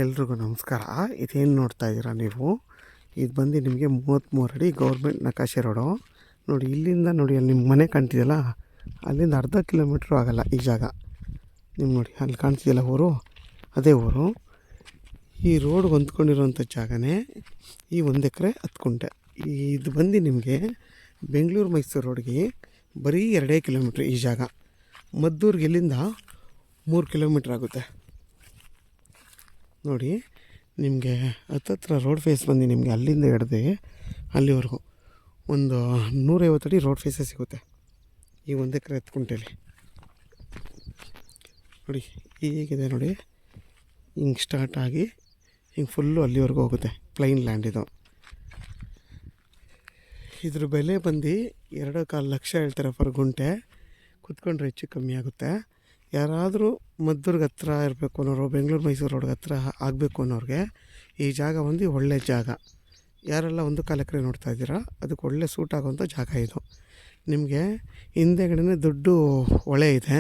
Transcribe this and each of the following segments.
ಎಲ್ರಿಗೂ ನಮಸ್ಕಾರ. ಇದೇನು ನೋಡ್ತಾ ಇದ್ದೀರಾ ನೀವು, ಇದು ಬಂದು ನಿಮಗೆ 33 ಅಡಿ ಗೌರ್ಮೆಂಟ್ ನಕಾಶೆ ರೋಡು. ನೋಡಿ ಇಲ್ಲಿಂದ ನೋಡಿ, ಅಲ್ಲಿ ನಿಮ್ಮ ಮನೆ ಕಾಣ್ತಿದೆಯಲ್ಲ, ಅಲ್ಲಿಂದ ಅರ್ಧ ಕಿಲೋಮೀಟ್ರು ಆಗೋಲ್ಲ ಈ ಜಾಗ. ನಿಮ್ಮ ನೋಡಿ ಅಲ್ಲಿ ಕಾಣ್ತಿದೆಯಲ್ಲ ಊರು, ಅದೇ ಊರು. ಈ ರೋಡ್ ಹೊಂದ್ಕೊಂಡಿರೋಂಥ ಜಾಗನೇ ಈ 1 ಎಕರೆ 10 ಗುಂಟೆ. ಇದು ಬಂದು ನಿಮಗೆ ಬೆಂಗಳೂರು ಮೈಸೂರು ರೋಡ್ಗೆ ಬರೀ 2 ಕಿಲೋಮೀಟ್ರ್ ಈ ಜಾಗ. ಮದ್ದೂರಿಗೆ ಇಲ್ಲಿಂದ 3 ಕಿಲೋಮೀಟ್ರ್ ಆಗುತ್ತೆ. ನೋಡಿ ನಿಮಗೆ ಹತ್ತತ್ರ ರೋಡ್ ಫೇಸ್ ಬಂದು ನಿಮಗೆ ಅಲ್ಲಿಂದ ಹಿಡ್ದು ಅಲ್ಲಿವರೆಗೂ ಒಂದು 150 ಅಡಿ ರೋಡ್ ಫೇಸೇ ಸಿಗುತ್ತೆ ಈ 1 ಎಕರೆ 10 ಗುಂಟೆಲಿ. ನೋಡಿ ಹೀಗಿದೆ ನೋಡಿ, ಹಿಂಗೆ ಸ್ಟಾರ್ಟ್ ಆಗಿ ಹಿಂಗೆ ಫುಲ್ಲು ಅಲ್ಲಿವರೆಗೂ ಹೋಗುತ್ತೆ. ಪ್ಲೈನ್ ಲ್ಯಾಂಡ್ ಇದು. ಇದ್ರ ಬೆಲೆ ಬಂದು 2.25 ಲಕ್ಷ ಹೇಳ್ತಾರೆ ಪರ್ ಗುಂಟೆ. ಕುತ್ಕೊಂಡ್ರೆ ಹೆಚ್ಚು ಕಮ್ಮಿ ಆಗುತ್ತೆ. ಯಾರಾದರೂ ಮದ್ದೂರಿಗೆ ಹತ್ರ ಇರಬೇಕು ಅನ್ನೋರು, ಬೆಂಗಳೂರು ಮೈಸೂರು ರೋಡ್ಗೆ ಹತ್ರ ಆಗಬೇಕು ಅನ್ನೋರಿಗೆ ಈ ಜಾಗ ಒಂದು ಒಳ್ಳೆ ಜಾಗ. ಯಾರೆಲ್ಲ 1.25 ಎಕರೆ ನೋಡ್ತಾ ಇದ್ದೀರಾ, ಅದಕ್ಕೆ ಒಳ್ಳೆ ಸೂಟ್ ಆಗೋವಂಥ ಜಾಗ ಇದು. ನಿಮಗೆ ಹಿಂದೆಗಡೆ ದೊಡ್ಡ ಹೊಳೆ ಇದೆ,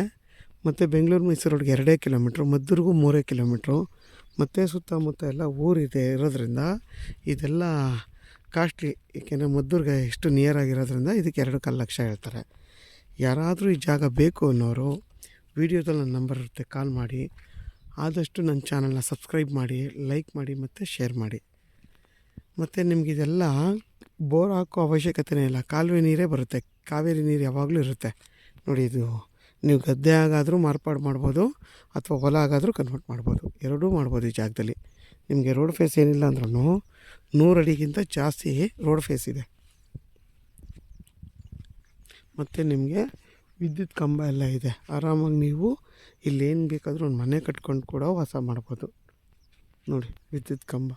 ಮತ್ತು ಬೆಂಗಳೂರು ಮೈಸೂರು ರೋಡ್ಗೆ 2 ಕಿಲೋಮೀಟ್ರು, ಮದ್ದೂರಿಗೂ 3 ಕಿಲೋಮೀಟ್ರು, ಮತ್ತು ಸುತ್ತಮುತ್ತ ಎಲ್ಲ ಊರಿದೆ ಇರೋದ್ರಿಂದ ಇದೆಲ್ಲ ಕಾಸ್ಟ್ಲಿ. ಏಕೆಂದರೆ ಮದ್ದೂರಿಗೆ ಎಷ್ಟು ನಿಯರ್ ಆಗಿರೋದ್ರಿಂದ ಇದಕ್ಕೆ 2.25 ಲಕ್ಷ ಹೇಳ್ತಾರೆ. ಯಾರಾದರೂ ಈ ಜಾಗ ಬೇಕು ಅನ್ನೋರು ವಿಡಿಯೋದಲ್ಲಿ ನನ್ನ ನಂಬರ್ ಇರುತ್ತೆ, ಕಾಲ್ ಮಾಡಿ. ಆದಷ್ಟು ನನ್ನ ಚಾನಲ್ನ ಸಬ್ಸ್ಕ್ರೈಬ್ ಮಾಡಿ, ಲೈಕ್ ಮಾಡಿ ಮತ್ತು ಶೇರ್ ಮಾಡಿ. ಮತ್ತು ನಿಮಗಿದೆಲ್ಲ ಬೋರ್ ಹಾಕೋ ಅವಶ್ಯಕತೆಯೇ ಇಲ್ಲ, ಕಾಲುವೆ ನೀರೇ ಬರುತ್ತೆ. ಕಾವೇರಿ ನೀರು ಯಾವಾಗಲೂ ಇರುತ್ತೆ. ನೋಡಿ ಇದು ನೀವು ಗದ್ದೆ ಆಗಾದರೂ ಮಾರ್ಪಾಡು ಮಾಡ್ಬೋದು, ಅಥವಾ ಹೊಲ ಆಗಾದರೂ ಕನ್ವರ್ಟ್ ಮಾಡ್ಬೋದು, ಎರಡೂ ಮಾಡ್ಬೋದು ಈ ಜಾಗದಲ್ಲಿ. ನಿಮಗೆ ರೋಡ್ ಫೇಸ್ ಏನಿಲ್ಲ ಅಂದ್ರೂ 100 ಅಡಿಗಿಂತ ಜಾಸ್ತಿ ರೋಡ್ ಫೇಸ್ ಇದೆ. ಮತ್ತು ನಿಮಗೆ ವಿದ್ಯುತ್ ಕಂಬ ಎಲ್ಲ ಇದೆ. ಆರಾಮಾಗಿ ನೀವು ಇಲ್ಲೇನು ಬೇಕಾದರೂ ಒಂದು ಮನೆ ಕಟ್ಕೊಂಡು ಕೂಡ ವಾಸ ಮಾಡ್ಬೋದು. ನೋಡಿ ವಿದ್ಯುತ್ ಕಂಬ.